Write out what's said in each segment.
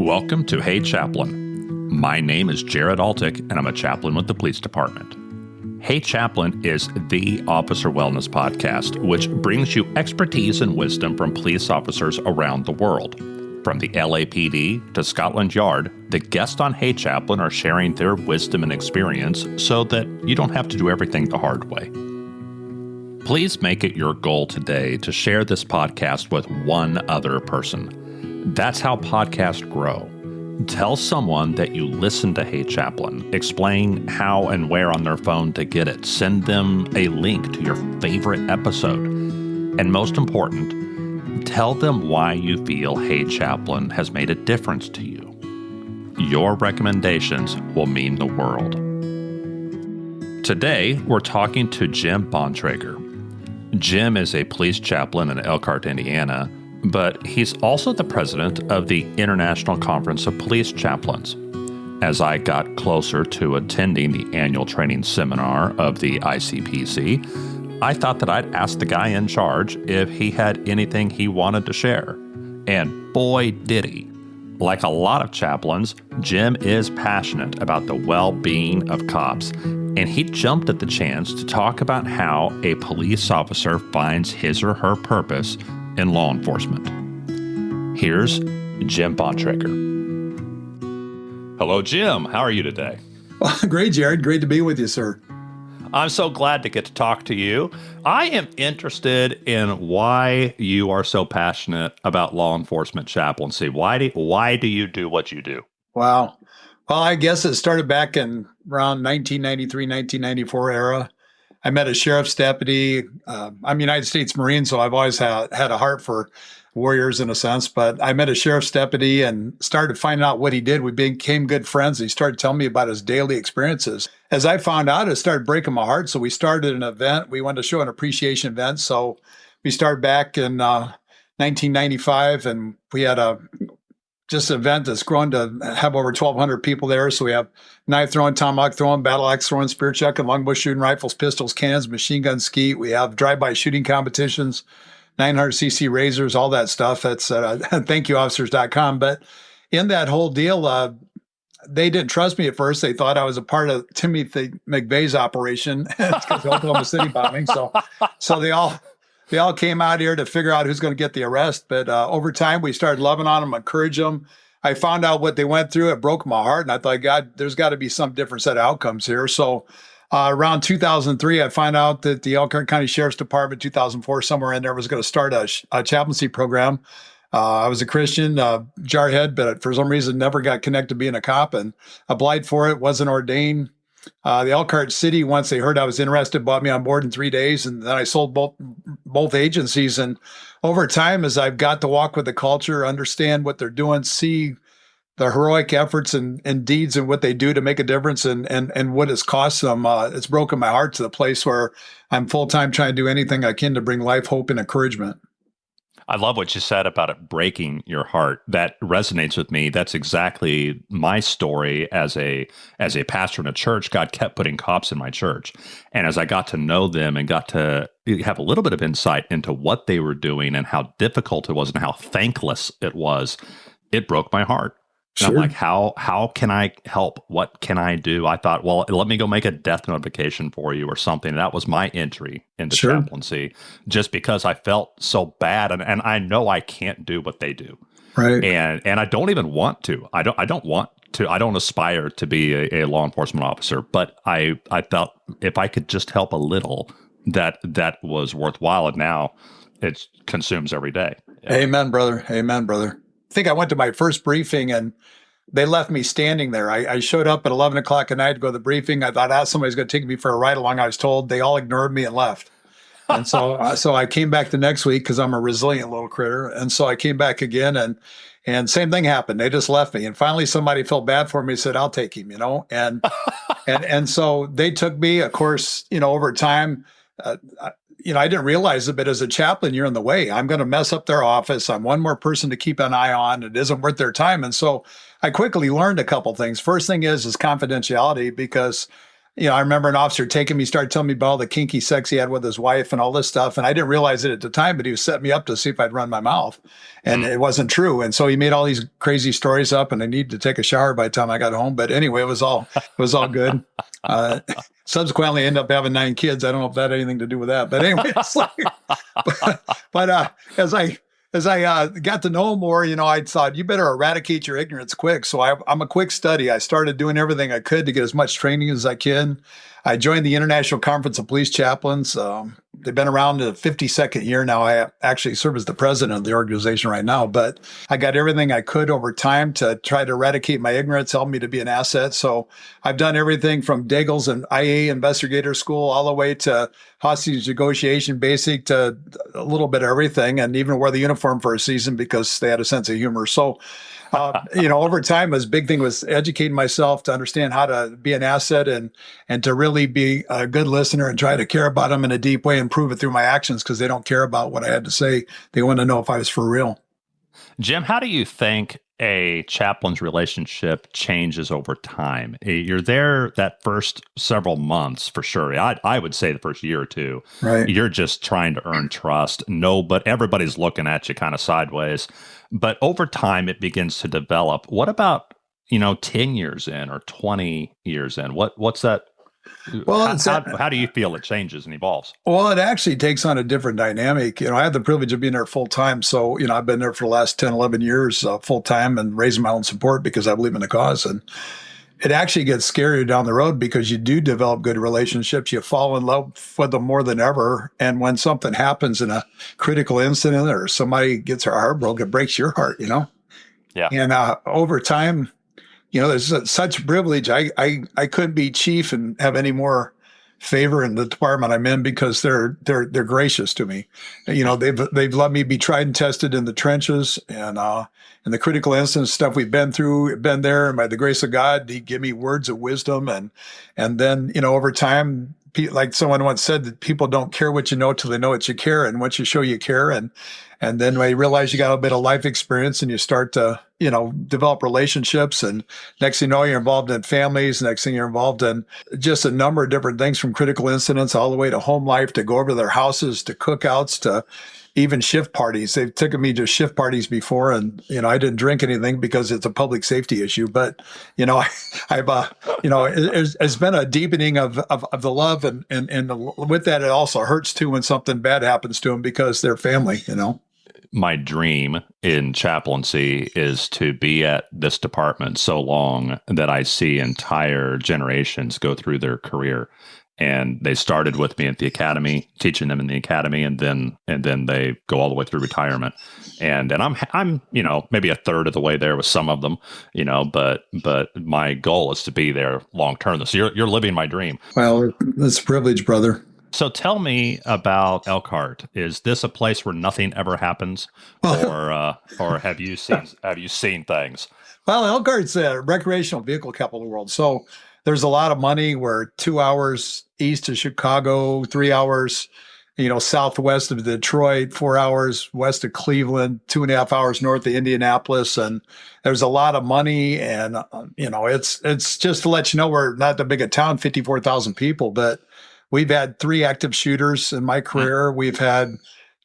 Welcome to Hey Chaplain. My name is Jared Altick, and I'm a chaplain with the police department. Hey Chaplain is the officer wellness podcast, which brings you expertise and wisdom from police officers around the world. From the LAPD to Scotland Yard, the guests on Hey Chaplain are sharing their wisdom and experience so that you don't have to do everything the hard way. Please make it your goal today to share this podcast with one other person. That's how podcasts grow. Tell someone that you listen to Hey Chaplain. Explain how and where on their phone to get it. Send them a link to your favorite episode. And most important, tell them why you feel Hey Chaplain has made a difference to you. Your recommendations will mean the world. Today, we're talking to Jim Bontrager. Jim is a police chaplain in Elkhart, Indiana, but he's also the president of the International Conference of Police Chaplains. As I got closer to attending the annual training seminar of the ICPC, I thought that I'd ask the guy in charge if he had anything he wanted to share. And boy, did he. Like a lot of chaplains, Jim is passionate about the well-being of cops, and he jumped at the chance to talk about how a police officer finds his or her purpose in law enforcement. Here's Jim Bontrager. Hello, Jim. How are you today? Well, great, Jared. Great to be with you, sir. I'm so glad to get to talk to you. I am interested in why you are so passionate about law enforcement chaplaincy. Why do you do what you do? Wow. Well, I guess it started back in around 1993, 1994 era. I met a sheriff's deputy. I'm a United States Marine, so I've always had a heart for warriors in a sense. But I met a sheriff's deputy and started finding out what he did. We became good friends. He started telling me about his daily experiences. As I found out, it started breaking my heart. So we started an event. We wanted to show an appreciation event. So we started back in 1995, and we had just an event that's grown to have over 1,200 people there. So we have knife throwing, tomahawk throwing, battle axe throwing, spear chucking, longbow shooting, rifles, pistols, cannons, machine gun skeet. We have drive-by shooting competitions, 900cc razors, all that stuff. That's thankyouofficers.com. But in that whole deal, they didn't trust me at first. They thought I was a part of Timothy McVeigh's operation because of Oklahoma City bombing. So they all came out here to figure out who's going to get the arrest. But over time, we started loving on them, encouraging them. I found out what they went through. It broke my heart. And I thought, God, there's got to be some different set of outcomes here. So around 2003, I found out that the Elkhart County Sheriff's Department, 2004, somewhere in there, was going to start a chaplaincy program. I was a Christian, jarhead, but for some reason never got connected to being a cop and applied for it, wasn't ordained. The Elkhart City, once they heard I was interested, bought me on board in 3 days, and then I sold both agencies. And over time, as I've got to walk with the culture, understand what they're doing, see the heroic efforts and deeds and what they do to make a difference and what it's cost them, it's broken my heart to the place where I'm full-time trying to do anything I can to bring life, hope, and encouragement. I love what you said about it breaking your heart. That resonates with me. That's exactly my story as a pastor in a church. God kept putting cops in my church. And as I got to know them and got to have a little bit of insight into what they were doing and how difficult it was and how thankless it was, it broke my heart. And Sure. I'm like, how can I help? What can I do? I thought, well, let me go make a death notification for you or something. That was my entry into Sure. chaplaincy, just because I felt so bad, and I know I can't do what they do, Right. and I don't even want to. I don't want to. I don't aspire to be a law enforcement officer, but I felt if I could just help a little, that was worthwhile. And now it consumes every day. Yeah. Amen, brother. Amen, brother. I think I went to my first briefing and they left me standing there. I showed up at 11 o'clock at night to go to the briefing. I thought, somebody's going to take me for a ride along. I was told. They all ignored me and left. And so I came back the next week because I'm a resilient little critter. And so I came back again and same thing happened. They just left me. And finally somebody felt bad for me and said, I'll take him, and so they took me. Of course, over time, I didn't realize it, but as a chaplain, you're in the way. I'm going to mess up their office. I'm one more person to keep an eye on. It isn't worth their time. And so I quickly learned a couple things. First thing is confidentiality, because I remember an officer taking me, started telling me about all the kinky sex he had with his wife and all this stuff. And I didn't realize it at the time, but he was setting me up to see if I'd run my mouth. And it wasn't true. And so he made all these crazy stories up, and I needed to take a shower by the time I got home. But anyway, it was all good. Subsequently, I ended up having 9 kids. I don't know if that had anything to do with that. But anyway, it's like, but as I got to know more, I thought, you better eradicate your ignorance quick. So I'm a quick study. I started doing everything I could to get as much training as I can. I joined the International Conference of Police Chaplains. They've been around the 52nd year now. I actually serve as the president of the organization right now, but I got everything I could over time to try to eradicate my ignorance, help me to be an asset. So I've done everything from Daigle's and IA investigator school all the way to hostage negotiation basic to a little bit of everything, and even wore the uniform for a season because they had a sense of humor. So over time, a big thing was educating myself to understand how to be an asset and to really be a good listener and try to care about them in a deep way and prove it through my actions, because they don't care about what I had to say. They want to know if I was for real. Jim, how do you think a chaplain's relationship changes over time? You're there that first several months for sure. I would say the first year or two. Right. You're just trying to earn trust. But everybody's looking at you kind of sideways. But over time, it begins to develop. What about 10 years in or 20 years in? What's that? Well, how do you feel it changes and evolves? Well, it actually takes on a different dynamic. I had the privilege of being there full time. So, I've been there for the last 10, 11 years full time and raising my own support because I believe in the cause. And it actually gets scarier down the road because you do develop good relationships. You fall in love with them more than ever. And when something happens in a critical incident or somebody gets their heart broken, it breaks your heart, Yeah. And over time, there's such privilege. I couldn't be chief and have any more favor in the department I'm in because they're gracious to me. They've let me be tried and tested in the trenches and the critical incident stuff we've been there. And by the grace of God, he gave me words of wisdom. And then, over time, like someone once said, that people don't care what you know till they know what you care. And once you show you care, and then when you realize you got a bit of life experience and you start to, develop relationships, and next thing you know, you're involved in families. Next thing you're involved in just a number of different things, from critical incidents all the way to home life, to go over to their houses, to cookouts, to even shift parties. They've taken me to shift parties before, and I didn't drink anything because it's a public safety issue. But it's been a deepening of the love, and with that, it also hurts too when something bad happens to them because they're family. My dream in chaplaincy is to be at this department so long that I see entire generations go through their career. And they started with me at the academy, teaching them in the academy, and then they go all the way through retirement. And I'm maybe a third of the way there with some of them, but my goal is to be there long term. So you're living my dream. Well, that's a privilege, brother. So tell me about Elkhart. Is this a place where nothing ever happens, or have you seen things? Well, Elkhart's a recreational vehicle capital of the world. So there's a lot of money. We're 2 hours east of Chicago, 3 hours, southwest of Detroit, 4 hours west of Cleveland, 2.5 hours north of Indianapolis. And there's a lot of money. And, it's just to let you know, we're not that big a town, 54,000 people, but we've had 3 active shooters in my career. We've had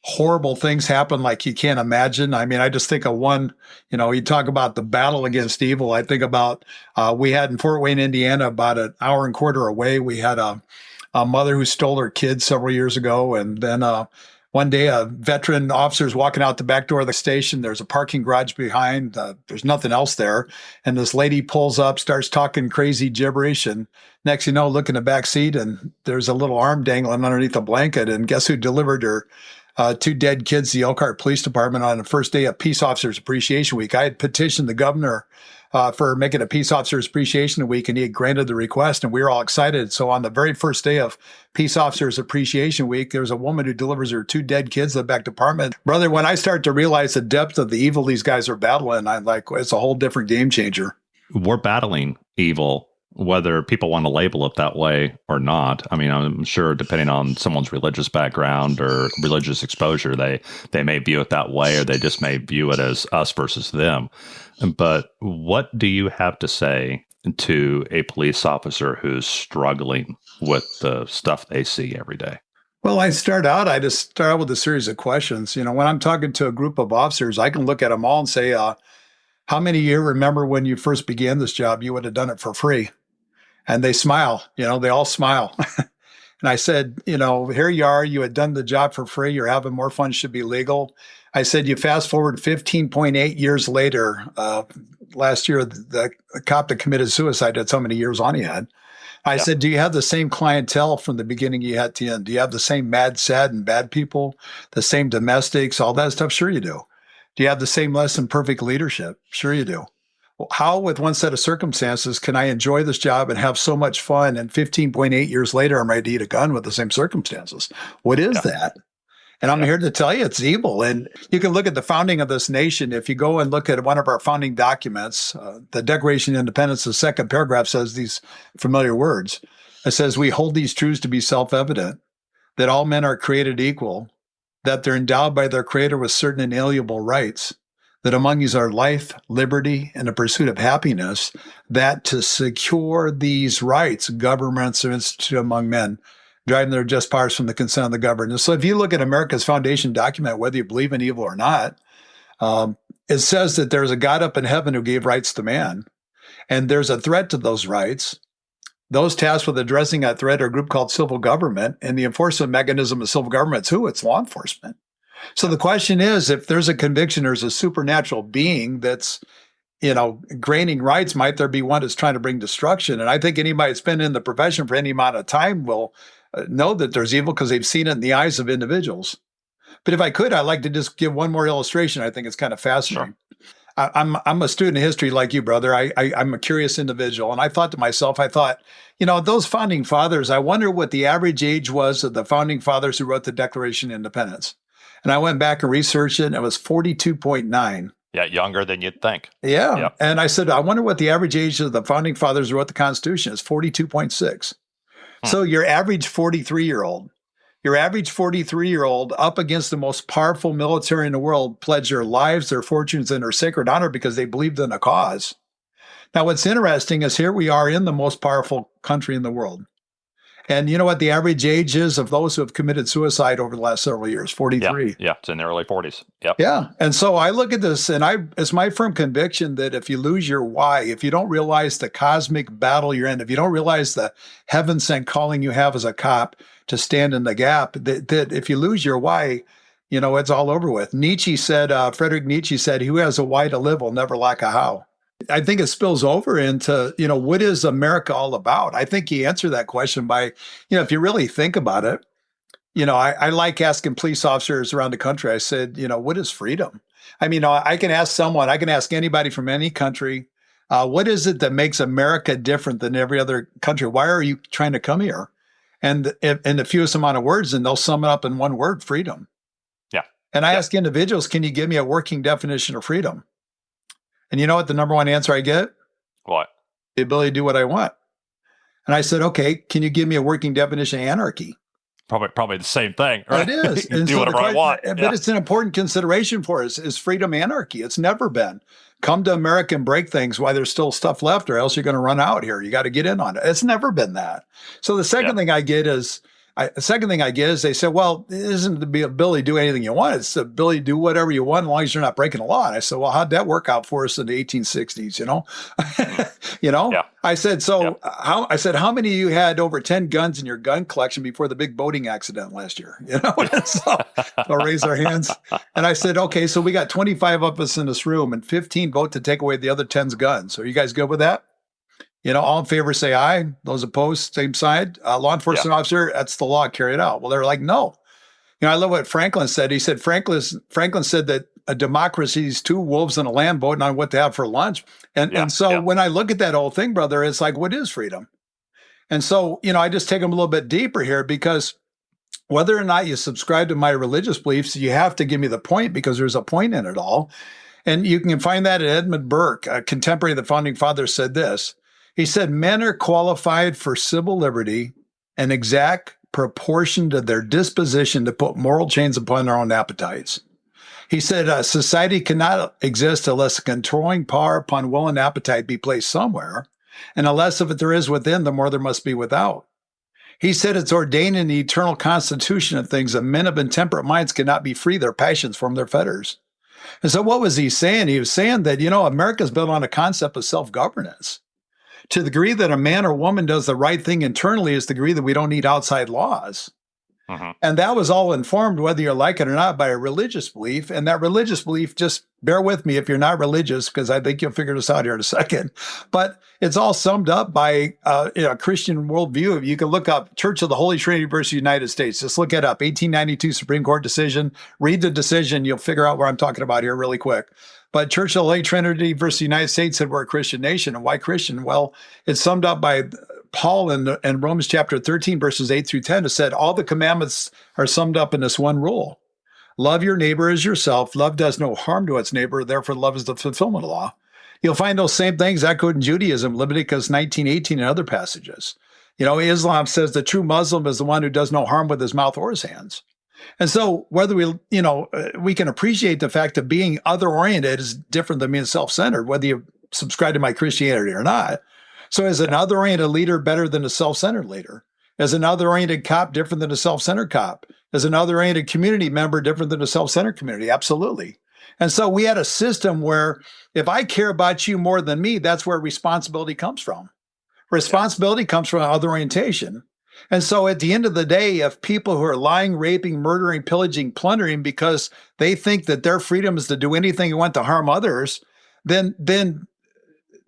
horrible things happen like you can't imagine. I mean, I just think of one, you talk about the battle against evil. I think about, we had in Fort Wayne, Indiana, about an hour and a quarter away, we had a mother who stole her kids several years ago. And then one day, a veteran officer is walking out the back door of the station. There's a parking garage behind. There's nothing else there. And this lady pulls up, starts talking crazy gibberish. And next, look in the back seat, and there's a little arm dangling underneath a blanket. And guess who delivered her 2 dead kids to the Elkhart Police Department on the first day of Peace Officers Appreciation Week? I had petitioned the governor for making a Peace Officers Appreciation Week, and he had granted the request, and we were all excited. So on the very first day of Peace Officers Appreciation Week, there's a woman who delivers her 2 dead kids to the back department. Brother, when I start to realize the depth of the evil these guys are battling, I'm like, it's a whole different game changer. We're battling evil, whether people want to label it that way or not. I mean, I'm sure depending on someone's religious background or religious exposure, they may view it that way, or they just may view it as us versus them. But what do you have to say to a police officer who's struggling with the stuff they see every day? Well, I just start out with a series of questions. When I'm talking to a group of officers, I can look at them all and say, how many of you remember when you first began this job, you would have done it for free? And they smile, they all smile. And I said, here you are, you had done the job for free. You're having more fun, should be legal. I said, you fast forward 15.8 years later, last year, the cop that committed suicide had so many years on he had. I said, do you have the same clientele from the beginning you had to the end? Do you have the same mad, sad, and bad people, the same domestics, all that stuff? Sure you do. Do you have the same less than perfect leadership? Sure you do. Well, how, with one set of circumstances, can I enjoy this job and have so much fun? And 15.8 years later, I'm ready to eat a gun with the same circumstances. What is that? And I'm here to tell you it's evil. And you can look at the founding of this nation. If you go and look at one of our founding documents, the Declaration of Independence, the second paragraph says these familiar words. It says, we hold these truths to be self-evident, that all men are created equal, that they're endowed by their Creator with certain inalienable rights, that among these are life, liberty, and the pursuit of happiness, that to secure these rights, governments are instituted among men, driving their just powers from the consent of the governed. And so if you look at America's foundation document, whether you believe in evil or not, it says that there's a God up in heaven who gave rights to man, and there's a threat to those rights. Those tasked with addressing that threat are a group called civil government, and the enforcement mechanism of civil government is who? It's law enforcement. So the question is, if there's a conviction, there's a supernatural being that's, gaining rights, might there be one that's trying to bring destruction? And I think anybody that's been in the profession for any amount of time will know that there's evil because they've seen it in the eyes of individuals. But if I could, I'd like to just give one more illustration. I think it's kind of fascinating. Sure. I'm a student of history like you, brother. I'm a curious individual. And I thought to myself, those founding fathers, I wonder what the average age was of the founding fathers who wrote the Declaration of Independence. And I went back and researched it, and it was 42.9. Yeah, younger than you'd think. Yeah. Yep. And I said, I wonder what the average age of the founding fathers who wrote the Constitution is. 42.6. So your average 43-year-old, up against the most powerful military in the world, pledged their lives, their fortunes, and their sacred honor because they believed in a cause. Now, what's interesting is here we are in the most powerful country in the world. And you know what the average age is of those who have committed suicide over the last several years? 43. Yeah, it's in the early 40s. Yep. Yeah. And so I look at this, and it's my firm conviction that if you lose your why, if you don't realize the cosmic battle you're in, if you don't realize the heaven-sent calling you have as a cop to stand in the gap, that if you lose your why, it's all over with. Friedrich Nietzsche said, who has a why to live will never lack a how. I think it spills over into, what is America all about? I think you answer that question by, if you really think about it, I like asking police officers around the country. I said, what is freedom? I can ask anybody from any country, what is it that makes America different than every other country? Why are you trying to come here? And in the fewest amount of words, and they'll sum it up in one word: freedom. Yeah. And I ask individuals, can you give me a working definition of freedom? And you know what the number one answer I get? What? The ability to do what I want. And I said, okay, can you give me a working definition of anarchy? Probably the same thing. Right? It is. And do whatever I want. But it's an important consideration for us. Is freedom anarchy? It's never been. Come to America and break things while there's still stuff left, or else you're going to run out here. You got to get in on it. It's never been that. So the second thing I get is, they say, well, it isn't the ability to do anything you want. It's the ability to do whatever you want as long as you're not breaking the law. And I said, well, how'd that work out for us in the 1860s? Yeah. I said, how many of you had over 10 guns in your gun collection before the big boating accident last year? So they'll raise their hands. And I said, okay, so we got 25 of us in this room and 15 vote to take away the other 10's guns. Are you guys good with that? All in favor, say aye. Those opposed, same side. Law enforcement officer, that's the law, carry it out. Well, they're like, no. I love what Franklin said. He said, Franklin said that a democracy is two wolves and a lamb voting on what to have for lunch. And so when I look at that whole thing, brother, it's like, what is freedom? And so, I just take them a little bit deeper here, because whether or not you subscribe to my religious beliefs, you have to give me the point, because there's a point in it all. And you can find that in Edmund Burke, a contemporary of the founding fathers, said this. He said, men are qualified for civil liberty in exact proportion to their disposition to put moral chains upon their own appetites. He said, society cannot exist unless a controlling power upon will and appetite be placed somewhere. And the less of it there is within, the more there must be without. He said it's ordained in the eternal constitution of things that men of intemperate minds cannot be free their passions from their fetters. And so what was he saying? He was saying that, America's built on a concept of self-governance. To the degree that a man or woman does the right thing internally is the degree that we don't need outside laws. And that was all informed, whether you like it or not, by a religious belief. And that religious belief, just bear with me if you're not religious, because I think you'll figure this out here in a second. But it's all summed up by a Christian worldview. You can look up Church of the Holy Trinity versus United States. Just look it up, 1892 Supreme Court decision. Read the decision. You'll figure out what I'm talking about here really quick. But Church of the Holy Trinity versus United States said we're a Christian nation. And why Christian? Well, it's summed up by Paul in Romans chapter 13, verses 8 through 10. It said all the commandments are summed up in this one rule. Love your neighbor as yourself. Love does no harm to its neighbor. Therefore, love is the fulfillment of law. You'll find those same things echoed in Judaism, Leviticus 19:18, and other passages. Islam says the true Muslim is the one who does no harm with his mouth or his hands. And so whether we can appreciate the fact that being other-oriented is different than being self-centered, whether you subscribe to my Christianity or not. So is an other-oriented leader better than a self-centered leader? Is an other-oriented cop different than a self-centered cop? Is an other-oriented community member different than a self-centered community? Absolutely. And so we had a system where if I care about you more than me, that's where responsibility comes from. Responsibility comes from other orientation. And so at the end of the day, if people who are lying, raping, murdering, pillaging, plundering because they think that their freedom is to do anything they want to harm others, then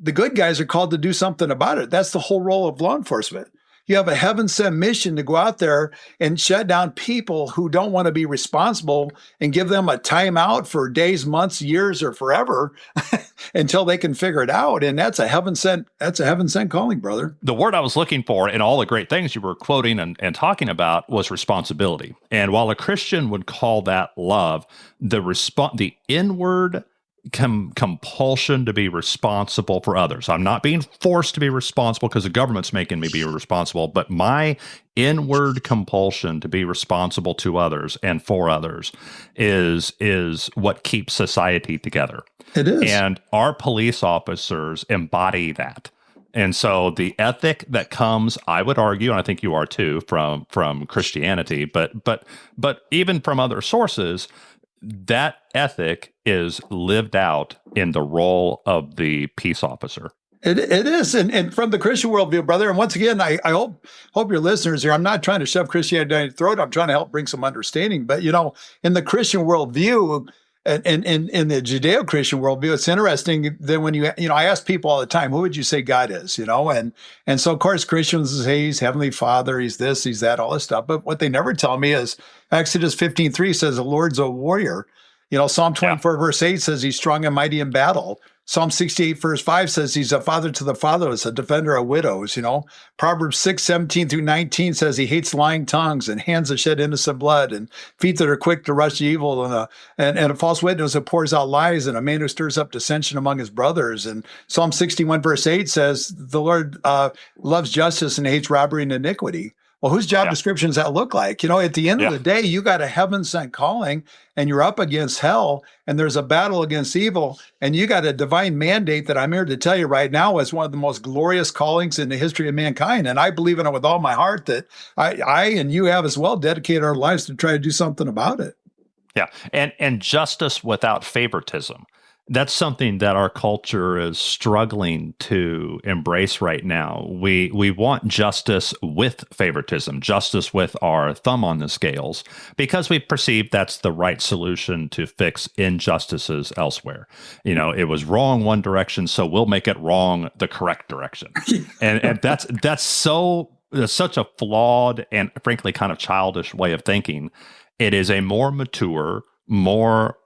the good guys are called to do something about it. That's the whole role of law enforcement. You have a heaven-sent mission to go out there and shut down people who don't want to be responsible and give them a timeout for days, months, years, or forever until they can figure it out. And that's a heaven-sent calling, brother. The word I was looking for in all the great things you were quoting and talking about was responsibility. And while a Christian would call that love, the inward compulsion to be responsible for others. I'm not being forced to be responsible because the government's making me be responsible, but my inward compulsion to be responsible to others and for others is what keeps society together. It is. And our police officers embody that. And so the ethic that comes, I would argue, and I think you are too, from Christianity, but even from other sources, that ethic is lived out in the role of the peace officer. It is. And from the Christian worldview, brother, and once again, I hope your listeners here, I'm not trying to shove Christianity down your throat. I'm trying to help bring some understanding. But, in the Christian worldview and in the Judeo-Christian worldview, it's interesting that when I ask people all the time, who would you say God is, And so, of course, Christians say he's Heavenly Father, he's this, he's that, all this stuff. But what they never tell me is Exodus 15:3 says the Lord's a warrior. Psalm 24 verse 8 says he's strong and mighty in battle. Psalm 68 verse 5 says he's a father to the fatherless, a defender of widows. Proverbs 6:17 through 19 says he hates lying tongues and hands that shed innocent blood and feet that are quick to rush evil and a false witness that pours out lies and a man who stirs up dissension among his brothers. And Psalm 61 verse 8 says the Lord loves justice and hates robbery and iniquity. Well, whose job description does that look like? At the end of the day, you got a heaven-sent calling and you're up against hell and there's a battle against evil and you got a divine mandate that I'm here to tell you right now is one of the most glorious callings in the history of mankind. And I believe in it with all my heart that I and you have as well dedicated our lives to try to do something about it. Yeah. And justice without favoritism. That's something that our culture is struggling to embrace right now. We want justice with favoritism, justice with our thumb on the scales, because we perceive that's the right solution to fix injustices elsewhere. It was wrong one direction, so we'll make it wrong the correct direction. and that's such a flawed and frankly kind of childish way of thinking. It is a more mature, more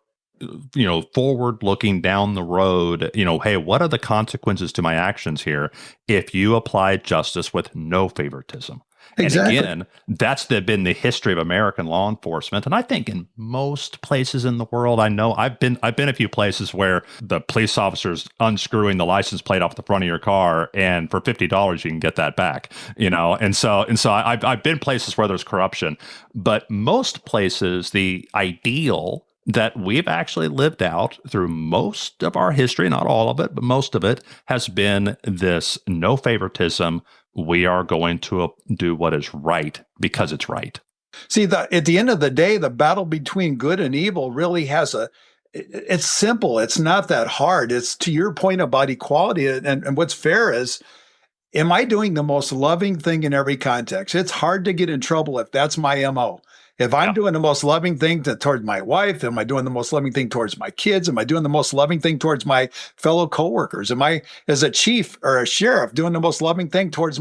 forward looking down the road, hey, what are the consequences to my actions here if you apply justice with no favoritism? Exactly. And again, that's been the history of American law enforcement. And I think in most places in the world, I know I've been a few places where the police officer's unscrewing the license plate off the front of your car, and for $50 you can get that back. And so I've been places where there's corruption, but most places the ideal that we've actually lived out through most of our history, not all of it, but most of it has been this no favoritism. We are going to do what is right because it's right. See, at the end of the day, the battle between good and evil really it's simple. It's not that hard. It's to your point about equality. And what's fair is, am I doing the most loving thing in every context? It's hard to get in trouble if that's my MO. If I'm doing the most loving thing towards my wife, am I doing the most loving thing towards my kids? Am I doing the most loving thing towards my fellow coworkers? Am I, as a chief or a sheriff, doing the most loving thing towards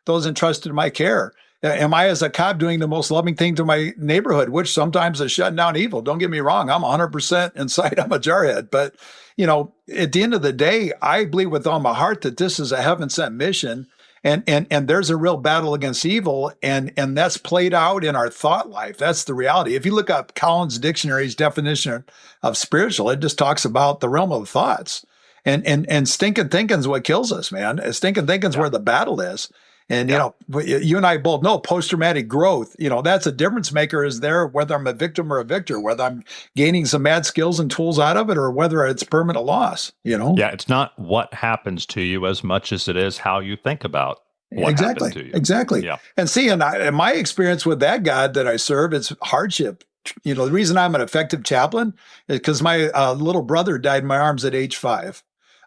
those entrusted in my care? Am I, as a cop, doing the most loving thing to my neighborhood, which sometimes is shutting down evil? Don't get me wrong. I'm 100% inside. I'm a jarhead. But, at the end of the day, I believe with all my heart that this is a heaven-sent mission. And there's a real battle against evil, and that's played out in our thought life. That's the reality. If you look up Collins Dictionary's definition of spiritual, it just talks about the realm of thoughts. And stinking thinking is what kills us, man. Stinking thinking is where the battle is. And, you and I both know post-traumatic growth, that's a difference maker is there, whether I'm a victim or a victor, whether I'm gaining some mad skills and tools out of it or whether it's permanent loss, Yeah, it's not what happens to you as much as it is how you think about what happened to you. Exactly. Yeah. And see, in my experience with that God that I serve, it's hardship. The reason I'm an effective chaplain is because my little brother died in my arms at age 5.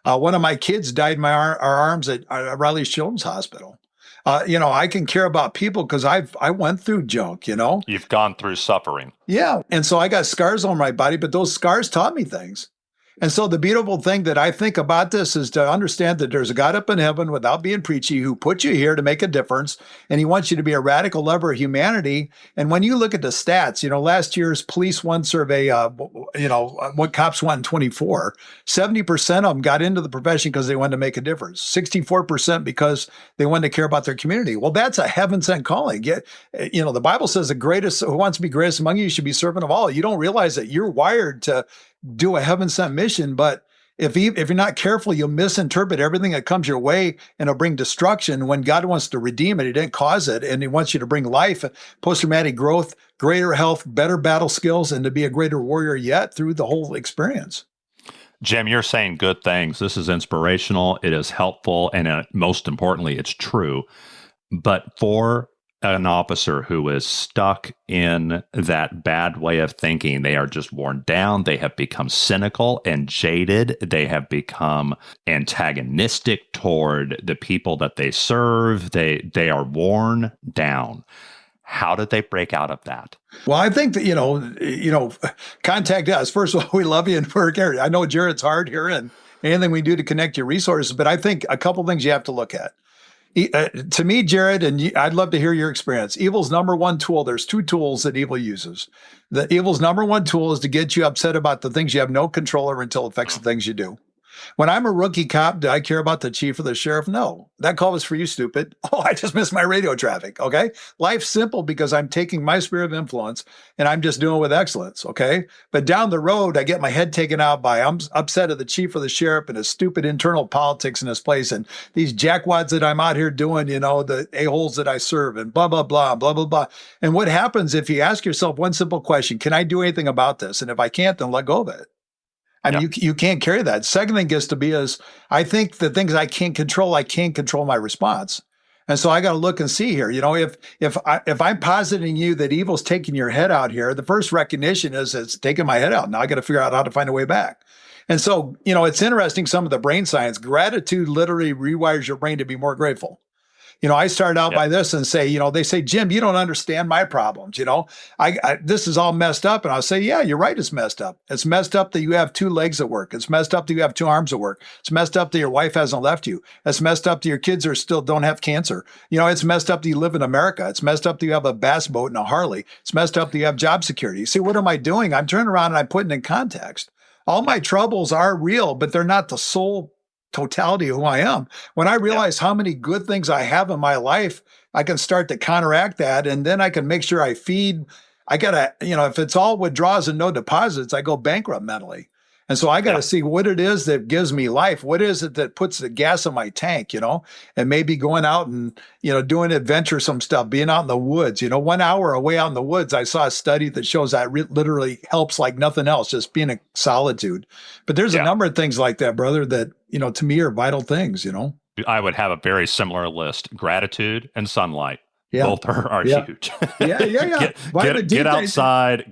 One of my kids died in our arms at Riley's Children's Hospital. I can care about people because I went through junk, You've gone through suffering. Yeah. And so I got scars on my body, but those scars taught me things. And so the beautiful thing that I think about this is to understand that there's a God up in heaven, without being preachy, who put you here to make a difference. And he wants you to be a radical lover of humanity. And when you look at the stats, last year's police one survey, what cops want in 24, 70% of them got into the profession because they wanted to make a difference. 64% because they wanted to care about their community. Well, that's a heaven sent calling. The Bible says the greatest, who wants to be greatest among you should be servant of all. You don't realize that you're wired to do a heaven-sent mission, but if you're not careful, you'll misinterpret everything that comes your way, and it'll bring destruction when God wants to redeem it. He didn't cause it, and he wants you to bring life, post-traumatic growth, greater health, better battle skills, and to be a greater warrior yet through the whole experience. Jim, you're saying good things. This is inspirational. It is helpful, and most importantly, it's true. But for an officer who is stuck in that bad way of thinking, they are just worn down. They have become cynical and jaded. They have become antagonistic toward the people that they serve. They are worn down. How did they break out of that? Well, I think that, contact us. First of all, we love you and we're here. I know, Jared's hard here and anything we do to connect your resources, but I think a couple things you have to look at. To me, Jared, and I'd love to hear your experience. Evil's number one tool. There's 2 tools that evil uses. The evil's number one tool is to get you upset about the things you have no control over until it affects the things you do. When I'm a rookie cop, do I care about the chief or the sheriff? No. That call was for you, stupid. Oh, I just missed my radio traffic. Okay. Life's simple because I'm taking my sphere of influence and I'm just doing it with excellence. Okay. But down the road, I get my head taken out by I'm upset at the chief or the sheriff and his stupid internal politics in this place and these jackwads that I'm out here doing, the a-holes that I serve and blah, blah, blah, blah, blah, blah. And what happens if you ask yourself one simple question, can I do anything about this? And if I can't, then let go of it. I mean, you can't carry that. Second thing gets to be is I think the things I can't control my response. And so I got to look and see here, if I'm positing you that evil's taking your head out here, the first recognition is it's taking my head out. Now I got to figure out how to find a way back. And so, it's interesting, some of the brain science, gratitude literally rewires your brain to be more grateful. I started out by this and say, they say, Jim, you don't understand my problems. This is all messed up. And I'll say, yeah, you're right. It's messed up. It's messed up that you have 2 legs at work. It's messed up that you have 2 arms at work. It's messed up that your wife hasn't left you. It's messed up that your kids don't have cancer. It's messed up that you live in America. It's messed up that you have a bass boat and a Harley. It's messed up that you have job security. See, what am I doing? I'm turning around and I'm putting in context. All my troubles are real, but they're not the sole totality of who I am. When I realize how many good things I have in my life, I can start to counteract that. And then I can make sure I feed. I gotta, if it's all withdrawals and no deposits, I go bankrupt mentally. And so I got to see what it is that gives me life. What is it that puts the gas in my tank, and maybe going out and, doing adventuresome stuff, being out in the woods, 1 hour away out in the woods. I saw a study that shows that literally helps like nothing else, just being in solitude. But there's a number of things like that, brother, that, to me are vital things, I would have a very similar list: gratitude and sunlight. Yeah. Both are huge. Yeah.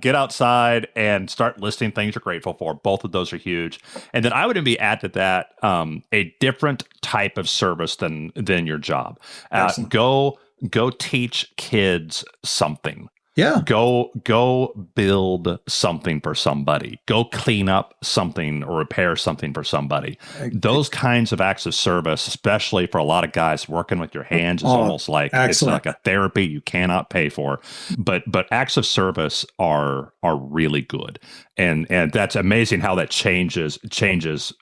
Get outside and start listing things you're grateful for. Both of those are huge. And then I would maybe add to that a different type of service than your job. Go teach kids something. Yeah. Go build something for somebody. Go clean up something or repair something for somebody. Those kinds of acts of service, especially for a lot of guys, working with your hands is almost like it's like a therapy you cannot pay for. But acts of service are really good. And that's amazing how that changes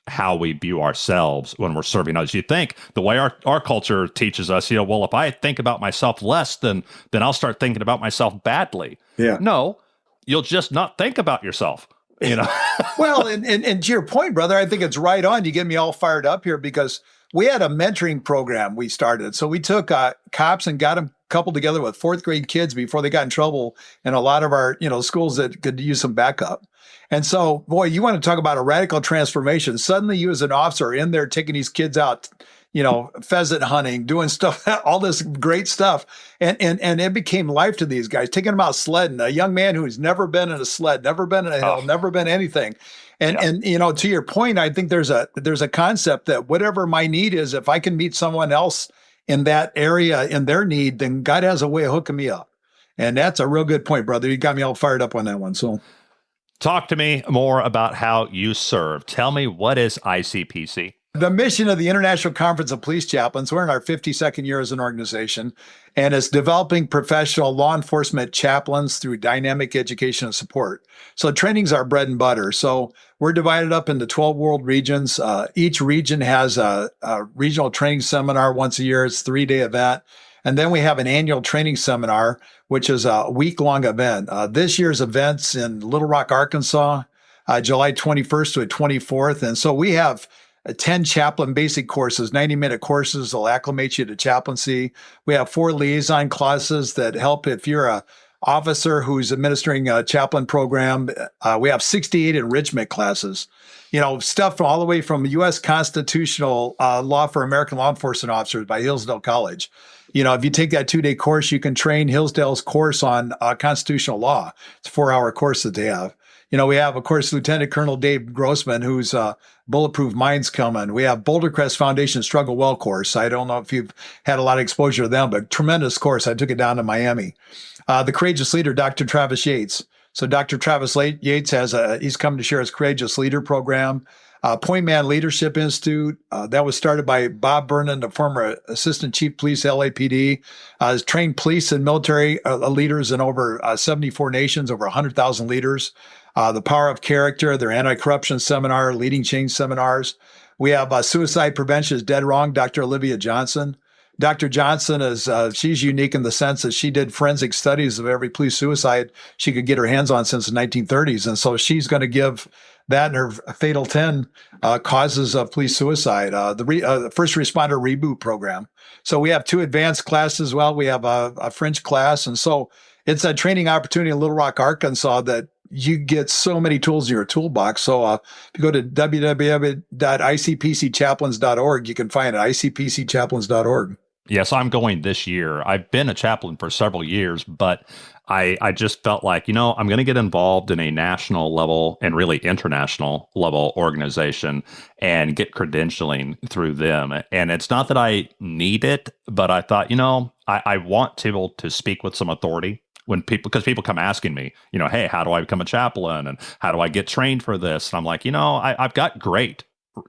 how we view ourselves when we're serving others. You think the way our culture teaches us, well, if I think about myself less, then I'll start thinking about myself badly. Yeah. No, you'll just not think about yourself. Well, and to your point, brother, I think it's right on. You get me all fired up here because we had a mentoring program we started. So we took cops and got them coupled together with fourth grade kids before they got in trouble in a lot of our, schools that could use some backup. And so, boy, you want to talk about a radical transformation. Suddenly you as an officer are in there taking these kids out, pheasant hunting, doing stuff, all this great stuff. And it became life to these guys, taking them out sledding, a young man who's never been in a sled, never been in a hill, never been anything. And to your point, I think there's a concept that whatever my need is, if I can meet someone else in that area in their need, then God has a way of hooking me up. And that's a real good point, brother. You got me all fired up on that one. So talk to me more about how you serve. Tell me, what is ICPC? The mission of the International Conference of Police Chaplains, we're in our 52nd year as an organization, and it's developing professional law enforcement chaplains through dynamic education and support. So training's our bread and butter. So we're divided up into 12 world regions. Each region has a regional training seminar once a year. It's a 3-day event. And then we have an annual training seminar, which is a week-long event. This year's event's in Little Rock, Arkansas, July 21st to the 24th. And so we have 10 chaplain basic courses, 90-minute courses that'll acclimate you to chaplaincy. We have 4 liaison classes that help if you're a officer who's administering a chaplain program. We have 68 enrichment classes, stuff all the way from U.S. constitutional law for American law enforcement officers by Hillsdale College. If you take that 2-day course, you can train Hillsdale's course on constitutional law. It's a 4-hour course that they have. We have, of course, Lieutenant Colonel Dave Grossman, who's Bulletproof Minds coming. We have Boulder Crest Foundation Struggle Well course. I don't know if you've had a lot of exposure to them, but tremendous course. I took it down to Miami. The Courageous Leader, Dr. Travis Yates. So Dr. Travis Yates he's come to share his Courageous Leader program. Point Man Leadership Institute, that was started by Bob Vernon, the former Assistant Chief Police, LAPD, has trained police and military leaders in over 74 nations, over 100,000 leaders. The Power of Character, their anti-corruption seminar, leading change seminars. We have Suicide Prevention is Dead Wrong, Dr. Olivia Johnson. Dr. Johnson she's unique in the sense that she did forensic studies of every police suicide she could get her hands on since the 1930s. And so she's going to give that in her Fatal 10 causes of police suicide, the First Responder Reboot Program. So we have 2 advanced classes as well. We have a French class. And so it's a training opportunity in Little Rock, Arkansas that you get so many tools in your toolbox. So if you go to www.icpcchaplains.org, you can find it, icpcchaplains.org. Yes, I'm going this year. I've been a chaplain for several years, but I just felt like, I'm going to get involved in a national level and really international level organization and get credentialing through them. And it's not that I need it, but I thought, I want to be able to speak with some authority because people come asking me, hey, how do I become a chaplain? And how do I get trained for this? And I'm like, I've got great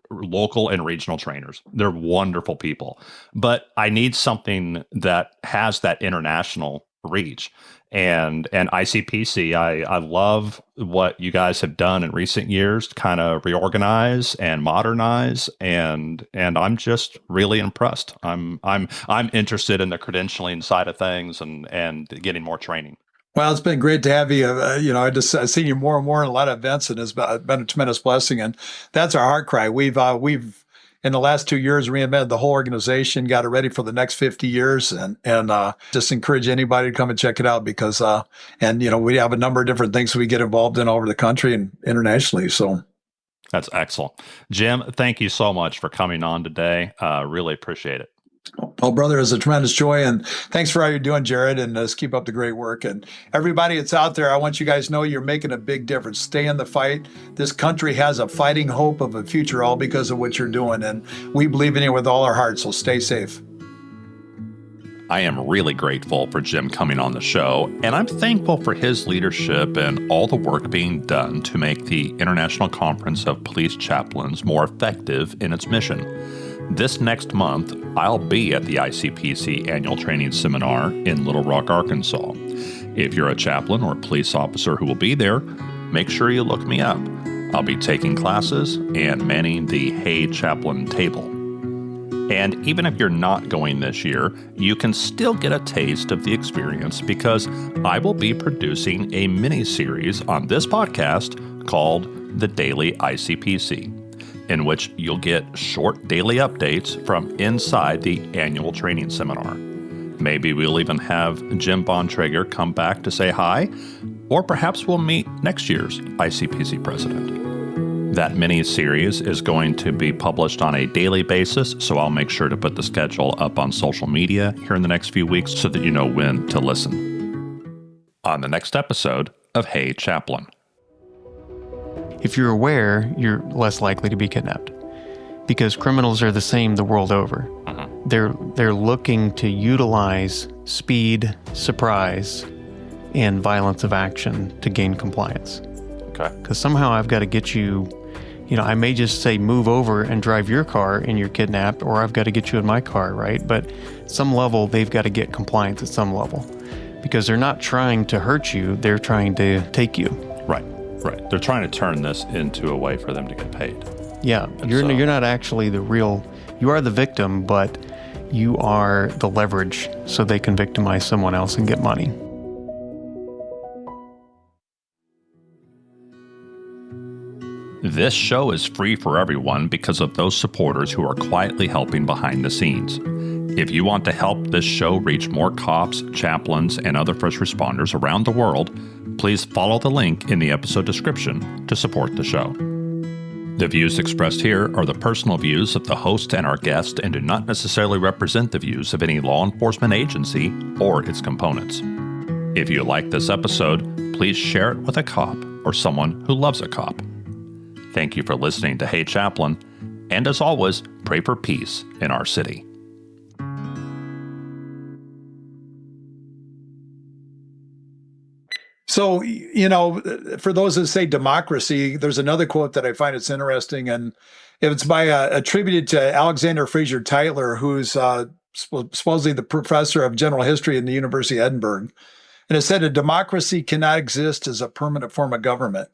local and regional trainers. They're wonderful people, but I need something that has that international reach. And ICPC, I love what you guys have done in recent years to kind of reorganize and modernize, and I'm just really impressed. I'm interested in the credentialing side of things and getting more training. Well, it's been great to have you. I've seen you more and more in a lot of events, and it's been a tremendous blessing. And that's our heart cry. We've in the last 2 years reinvented the whole organization, got it ready for the next 50 years, and just encourage anybody to come and check it out because we have a number of different things we get involved in all over the country and internationally. So. That's excellent. Jim, thank you so much for coming on today. Really appreciate it. Well, brother, it's a tremendous joy, and thanks for all you're doing, Jared, and just keep up the great work. And everybody that's out there, I want you guys to know you're making a big difference. Stay in the fight. This country has a fighting hope of a future all because of what you're doing, and we believe in you with all our hearts, so stay safe. I am really grateful for Jim coming on the show, and I'm thankful for his leadership and all the work being done to make the International Conference of Police Chaplains more effective in its mission. This next month, I'll be at the ICPC Annual Training Seminar in Little Rock, Arkansas. If you're a chaplain or police officer who will be there, make sure you look me up. I'll be taking classes and manning the Hey Chaplain table. And even if you're not going this year, you can still get a taste of the experience because I will be producing a mini-series on this podcast called The Daily ICPC, in which you'll get short daily updates from inside the annual training seminar. Maybe we'll even have Jim Bontrager come back to say hi, or perhaps we'll meet next year's ICPC president. That mini-series is going to be published on a daily basis, so I'll make sure to put the schedule up on social media here in the next few weeks so that you know when to listen. On the next episode of Hey Chaplain. If you're aware, you're less likely to be kidnapped because criminals are the same the world over. They're looking to utilize speed, surprise, and violence of action to gain compliance. Okay. Because somehow I've got to get you, I may just say move over and drive your car and you're kidnapped, or I've got to get you in my car, right? But some level, they've got to get compliance at some level because they're not trying to hurt you. They're trying to take you. Right. They're trying to turn this into a way for them to get paid. Yeah. You're not actually you are the victim, but you are the leverage so they can victimize someone else and get money. This show is free for everyone because of those supporters who are quietly helping behind the scenes. If you want to help this show reach more cops, chaplains, and other first responders around the world, please follow the link in the episode description to support the show. The views expressed here are the personal views of the host and our guest and do not necessarily represent the views of any law enforcement agency or its components. If you like this episode, please share it with a cop or someone who loves a cop. Thank you for listening to Hey Chaplain, and as always, pray for peace in our city. So, for those that say democracy, there's another quote that I find it's interesting, and it's attributed to Alexander Fraser Tytler, who's supposedly the professor of general history in the University of Edinburgh. And it said, a democracy cannot exist as a permanent form of government.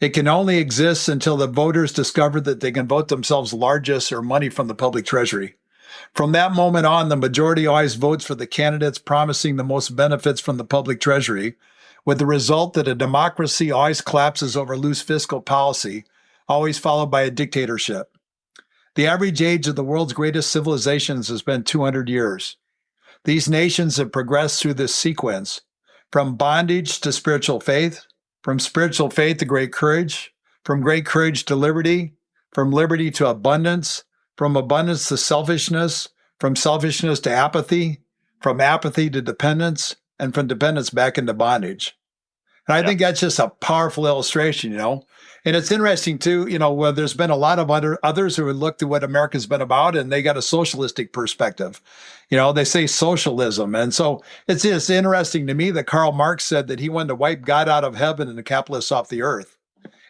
It can only exist until the voters discover that they can vote themselves largesse or money from the public treasury. From that moment on, the majority always votes for the candidates promising the most benefits from the public treasury, with the result that a democracy always collapses over loose fiscal policy, always followed by a dictatorship. The average age of the world's greatest civilizations has been 200 years. These nations have progressed through this sequence, from bondage to spiritual faith, from spiritual faith to great courage, from great courage to liberty, from liberty to abundance, from abundance to selfishness, from selfishness to apathy, from apathy to dependence, and from dependence back into bondage. And I think that's just a powerful illustration, And it's interesting, too, where there's been a lot of others who have looked at what America's been about, and they got a socialistic perspective. They say socialism. And so it's just interesting to me that Karl Marx said that he wanted to wipe God out of heaven and the capitalists off the earth.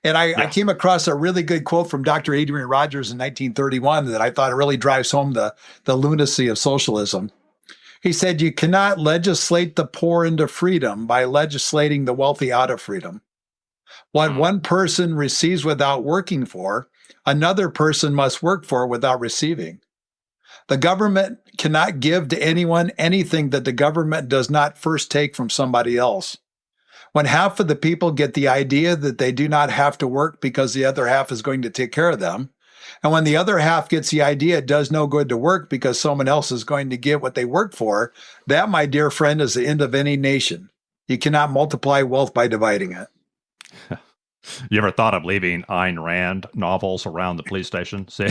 And I came across a really good quote from Dr. Adrian Rogers in 1931 that I thought it really drives home the lunacy of socialism. He said, you cannot legislate the poor into freedom by legislating the wealthy out of freedom. What one person receives without working for, another person must work for without receiving. The government cannot give to anyone anything that the government does not first take from somebody else. When half of the people get the idea that they do not have to work because the other half is going to take care of them, and when the other half gets the idea it does no good to work because someone else is going to get what they work for, that, my dear friend, is the end of any nation. You cannot multiply wealth by dividing it. You ever thought of leaving Ayn Rand novels around the police station? See?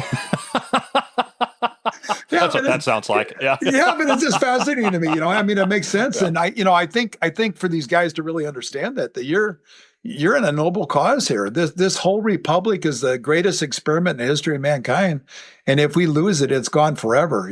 That's what that sounds like. Yeah. Yeah, but it's just fascinating to me. I mean, it makes sense. Yeah. And I think for these guys to really understand that you're in a noble cause here. This whole republic is the greatest experiment in the history of mankind. And if we lose it, it's gone forever,